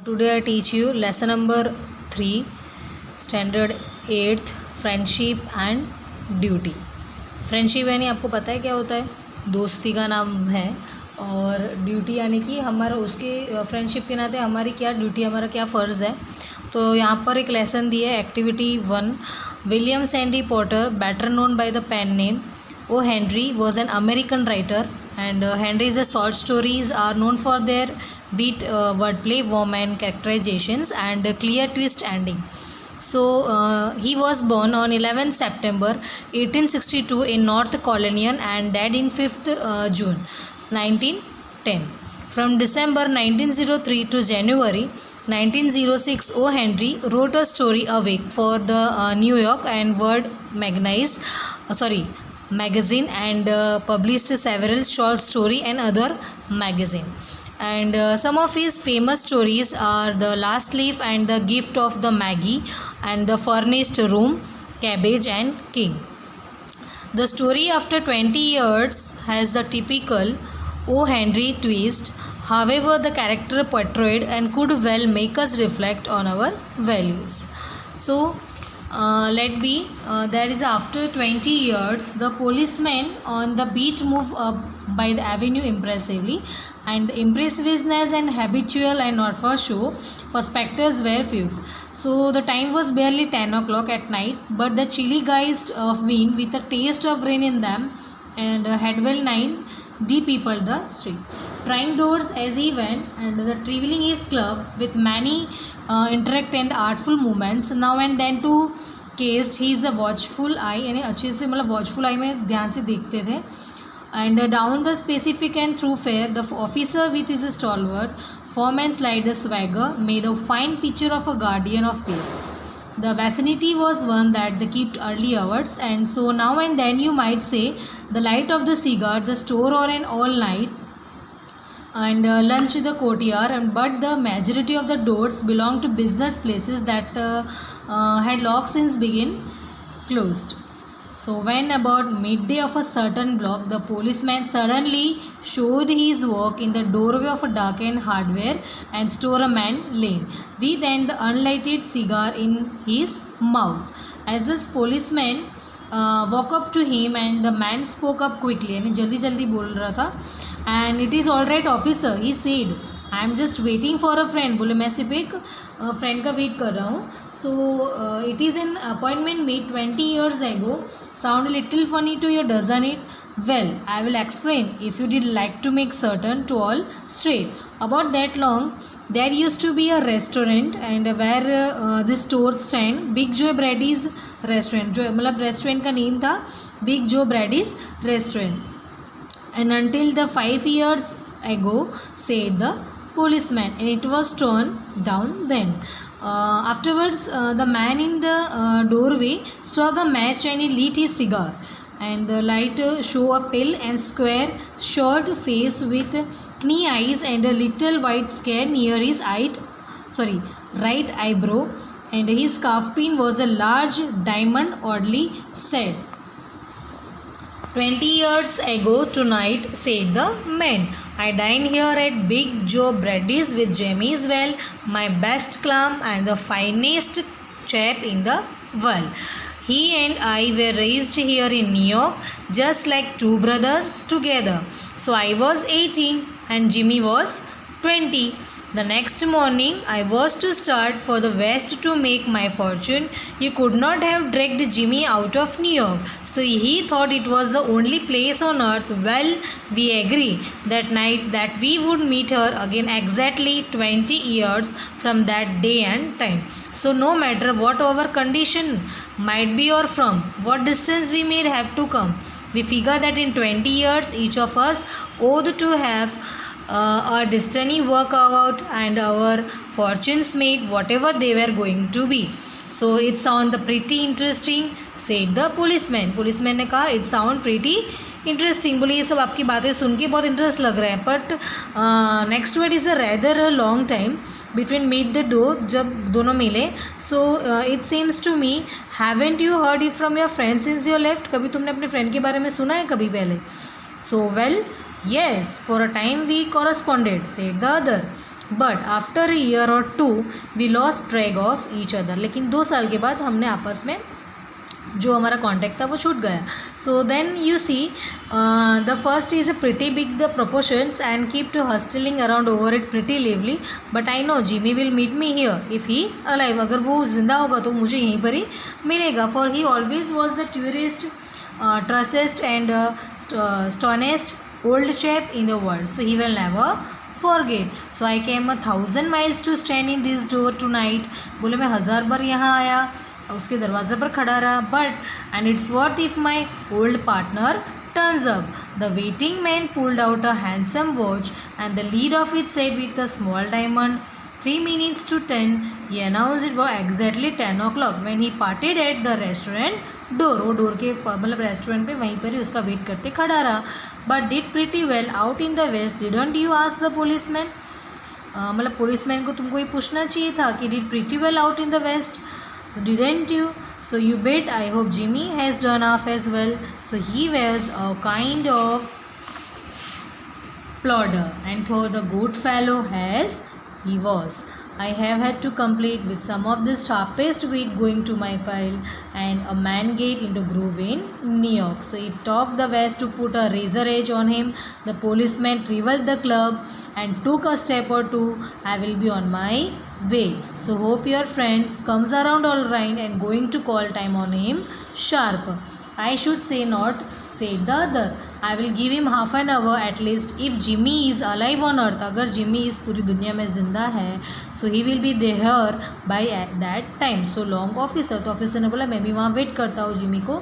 Today I teach you lesson number 3, standard 8th, friendship and duty. Friendship यानी आपको पता है क्या होता है, दोस्ती का नाम है। और ड्यूटी यानी कि हमारा उसके फ्रेंडशिप के नाते हमारी क्या ड्यूटी, हमारा क्या फ़र्ज़ है। तो यहाँ पर एक लेसन दिया है, activity 1। William Sandy Porter, better known by the pen name O Henry, was an American writer and Henry's short stories are known for their wit, wordplay, warm and characterizations and clear twist ending. So he was born on 11th September 1862 in North Colonial and died in 5th June 1910. From December 1903 to January 1906, O. Henry wrote a story a week for the New York and World magazine and published several short story and other magazine. And some of his famous stories are The Last Leaf and The Gift of the Maggie and The Furnished Room, Cabbage and King. The story after 20 years has a typical O. Henry twist. However, the character portrayed and could well make us reflect on our values. So there is after 20 years, the policemen on the beat move up by the avenue impressively, and impressiveness and habitual and not for show, for spectres were few. So the time was barely 10 o'clock at night, but the chilly gust of wind with a taste of rain in them and had well nigh de-peopled the street. Trying doors as he went, and the travelling his club with many interact and artful movements, now and then to cased he is a watchful eye, यानी अच्छे से मतलब watchful eye में ध्यान से देखते थे. And down the specific and thoroughfare, the officer with his stalwart form and slide the swagger made a fine picture of a guardian of peace. The vicinity was one that they kept early hours, and so now and then you might say the light of the cigar, the store or an all night and lunch the courtyard, but the majority of the doors belonged to business places that had long since been closed. So when about midday of a certain block, the policeman suddenly showed his work in the doorway of a darkened hardware and store man lane, with then the unlighted cigar in his mouth. As this policeman walked up to him, and the man spoke up quickly, यानी जल्दी जल्दी बोल रहा था. And it is all right officer, he said, I am just waiting for a friend. बोले मैं सिर्फ एक फ्रेंड का वेट कर रहा हूँ. So it is an appointment made 20 years ago. Sound a little funny to you, doesn't it? Well, I will explain. If you did like to make certain to all straight. About that long, there used to be a restaurant, and where this store stand, Big Joe Brady's restaurant. जो मतलब restaurant का name था Big Joe Brady's restaurant. And until the 5 years ago, said the policeman, and it was torn down then. Afterwards, the man in the doorway struck a match and he lit his cigar, and the light showed a pale and square, short face with knee eyes and a little white scare near his right eyebrow, and his scarf pin was a large diamond, oddly set. 20 years ago tonight, said the man, I dine here at Big Joe Brady's with Jimmy's Well, my best clam and the finest chap in the world. He and I were raised here in New York, just like two brothers together. So I was 18 and Jimmy was 20. The next morning, I was to start for the West to make my fortune. You could not have dragged Jimmy out of New York, so he thought it was the only place on earth. Well, we agree that night that we would meet her again exactly 20 years from that day and time. So no matter what our condition might be or from what distance we may have to come, we figure that in 20 years each of us ought to have our destiny work out and our fortunes made, whatever they were going to be. So it sounds pretty interesting, said the policeman. Policeman ने कहा it sound pretty interesting. बोले ये सब आपकी बातें सुन के बहुत interest लग रहा है, but next word is a rather a long time between meet the door, जब दोनों मिले. So it seems to me, haven't you heard it from your friend since you left? कभी तुमने अपने फ्रेंड के बारे में सुना है कभी पहले? So well, yes, for a time we corresponded, said the other. But after a year or 2 we lost track of each other, लेकिन 2 साल के बाद हमने आपस में जो हमारा कॉन्टैक्ट था वो छूट गया. So then you see the first is a pretty big the proportions and keep to hustling around over it pretty lively, but I know Jimmy will meet me here if he alive. अगर वो जिंदा होगा तो मुझे यहीं पर ही मिलेगा, for he always was the tourist truest and staunchest old chap in the world, so he will never forget. So I came 1,000 miles to stand in this door tonight. बोले मैं 1000 बार यहाँ आया, उसके दरवाजे पर खड़ा रहा, but and it's worth if my old partner turns up. The waiting man pulled out a handsome watch and the lead of it said with a small diamond 3 minutes to 10. He announced it was exactly 10 o'clock when he parted at the restaurant door. वो door के मतलब restaurant पे वहीं पर ही उसका wait करते खड़ा रहा. But did pretty well out in the west. Didn't you ask the policeman, मतलब पुलिसमैन को तुमको ये पूछना चाहिए था कि did pretty well out in the west. Didn't you? So you bet. I hope Jimmy has done off as well. So he was a kind of plodder, and though the good fellow as he was, I have had to complete with some of the sharpest wit going to my pile and a man gate into groove in New York. So it took the West to put a razor edge on him. The policeman revolved the club and took a step or two. I will be on my way. So hope your friends comes around all right and going to call time on him sharp. I should say not, said the other. I will give him half an hour at least. If Jimmy is alive on earth, अगर Jimmy इस पूरी दुनिया में ज़िंदा है, so he will be there by that time. So long officer, तो officer ने बोला मैं भी वहाँ वेट करता हूँ, जिमी को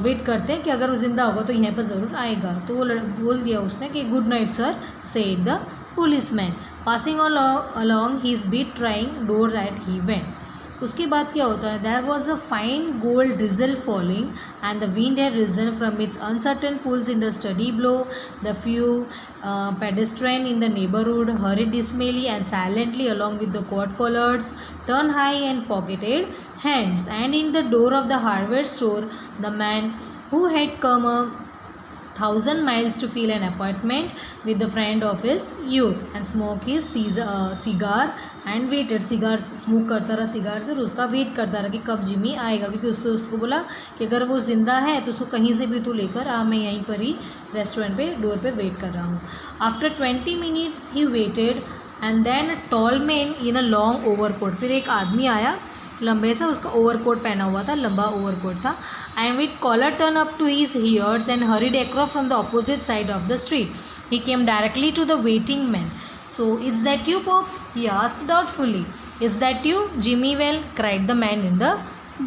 वेट करते हैं कि अगर वो ज़िंदा होगा तो यहाँ पर ज़रूर आएगा. तो वो बोल दिया उसने कि good night sir, said the policeman passing along his beat trying door that he went. उसके बाद क्या होता है, there was a fine gold drizzle falling and the wind had risen from its uncertain pools in the steady blow. The few pedestrians in the neighborhood hurried dismally and silently along with the quad collars, turned high and pocketed hands, and in the door of the hardware store the man who had come 1,000 miles to fill an appointment with the friend of his youth and smoke his cigar and waited. cigar smoke करता रहा cigar से, और उसका wait करता रहा कि कब Jimmy आएगा, क्योंकि उसको बोला कि अगर वो ज़िंदा है तो उसको कहीं से भी तू लेकर आ, मैं यहीं पर ही रेस्टोरेंट पे डोर पे वेट कर रहा हूँ. After 20 minutes he waited and then a tall man in a long overcoat. फिर एक आदमी आया लंबे से, उसका ओवरकोट पहना हुआ था, लंबा ओवरकोट था, and with collar turn up to his ears and hurried across from the opposite side of the street. He came directly to the waiting man. So, is that you, Pop? He asked doubtfully. Is that you, Jimmy? Well, cried the man in the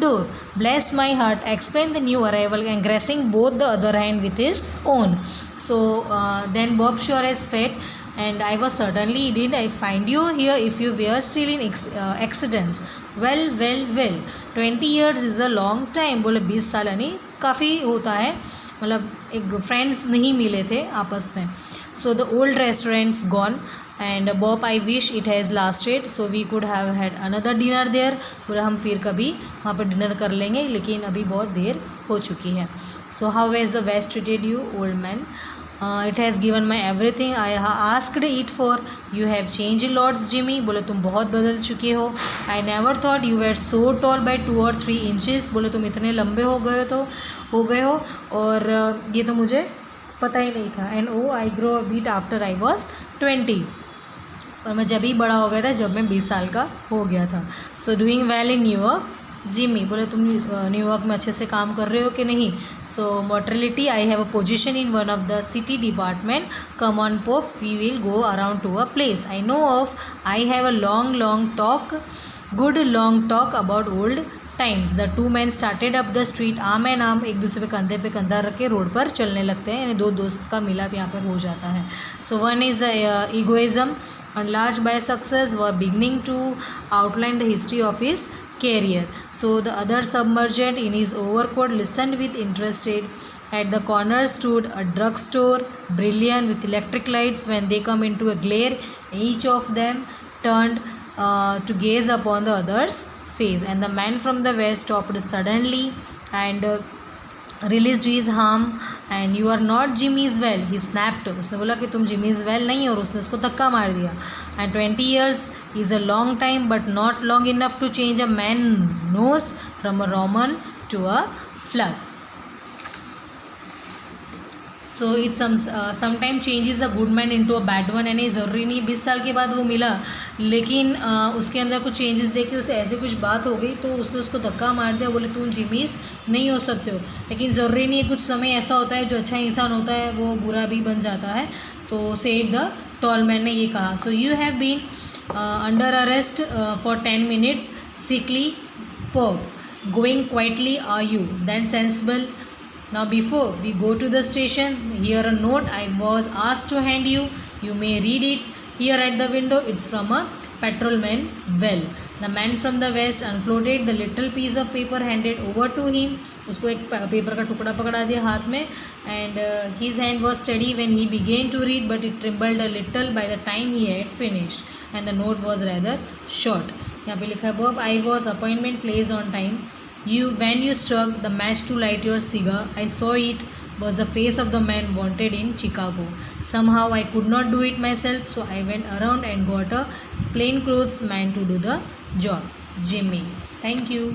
door. Bless my heart, explained the new arrival, and grasping both the other hand with his own. So, then Bob sure as fate, and I was certainly did. I find you here if you were still in accidents. Well, 20 years is a long time. बोले 20 साल यानी काफ़ी होता है, मतलब एक friends नहीं मिले थे आपस में. So, the old restaurant's gone. And Bob I wish it has lasted so we could have had another dinner there. पूरा हम फिर कभी वहाँ पर डिनर कर लेंगे, लेकिन अभी बहुत देर हो चुकी है. So how has the west treated you old man. It has given my everything I asked it for. You have change lots Jimmy. बोले तुम बहुत बदल चुके हो. I never thought you were so tall by 2 or 3 inches. बोले तुम इतने लंबे हो गए हो और ये तो मुझे पता ही नहीं था. And oh I grow a bit after I was 20. और मैं जब ही बड़ा हो गया था जब मैं 20 साल का हो गया था. So doing well in New York Jimmy. बोले तुम न्यूयॉर्क में अच्छे से काम कर रहे हो कि नहीं. So mortality I have a position in one of the city department. Come on pope we will go around to a place I know of. I have a long talk, good long talk about old times. The 2 men started up the street. Arm and arm एक दूसरे पे कंधा रख के road पर चलने लगते हैं, यानी 2 दोस्त का मिलाप यहाँ पर हो जाता है. So one is egoism enlarged by success were beginning to outline the history of his career. So the other submerged in his overcoat listened with interested. At the corner stood a drugstore, brilliant with electric lights. When they come into a glare, each of them turned to gaze upon the other's face. And the man from the west stopped suddenly and release his arm and you are not Jimmy's well, he snapped, उसने बोला कि तुम Jimmy's well नहीं हो, और उसने उसको धक्का मार दिया. And 20 years is a long time but not long enough to change a man nose from a Roman to a plug. So it sometime changes a good man into a bad one. यानी ज़रूरी नहीं 20 साल के बाद वो मिला, लेकिन उसके अंदर कुछ चेंजेस देख के उसे ऐसे कुछ बात हो गई तो उसने उसको धक्का मार दिया, बोले तुम जिमीस नहीं हो सकते हो. लेकिन ज़रूरी नहीं है, कुछ समय ऐसा होता है जो अच्छा इंसान होता है वो बुरा भी बन जाता है. तो सेड द टॉल मैन ने ये कहा. So you have been under arrest for 10 minutes, sickly, poor, going quietly are you, then sensible. Now before we go to the station, here a note I was asked to hand you. You may read it here at the window. It's from a patrolman. Well, the man from the west unfolded the little piece of paper handed over to him. उसको एक paper का टुकड़ा पकड़ा दिया हाथ में. And his hand was steady when he began to read, but it trembled a little by the time he had finished. And the note was rather short. यहाँ पे लिखा है Bob, I was appointment placed on time. When you struck the match to light your cigar, I saw it was the face of the man wanted in Chicago. Somehow I could not do it myself, so I went around and got a plainclothes man to do the job. Jimmy. Thank you.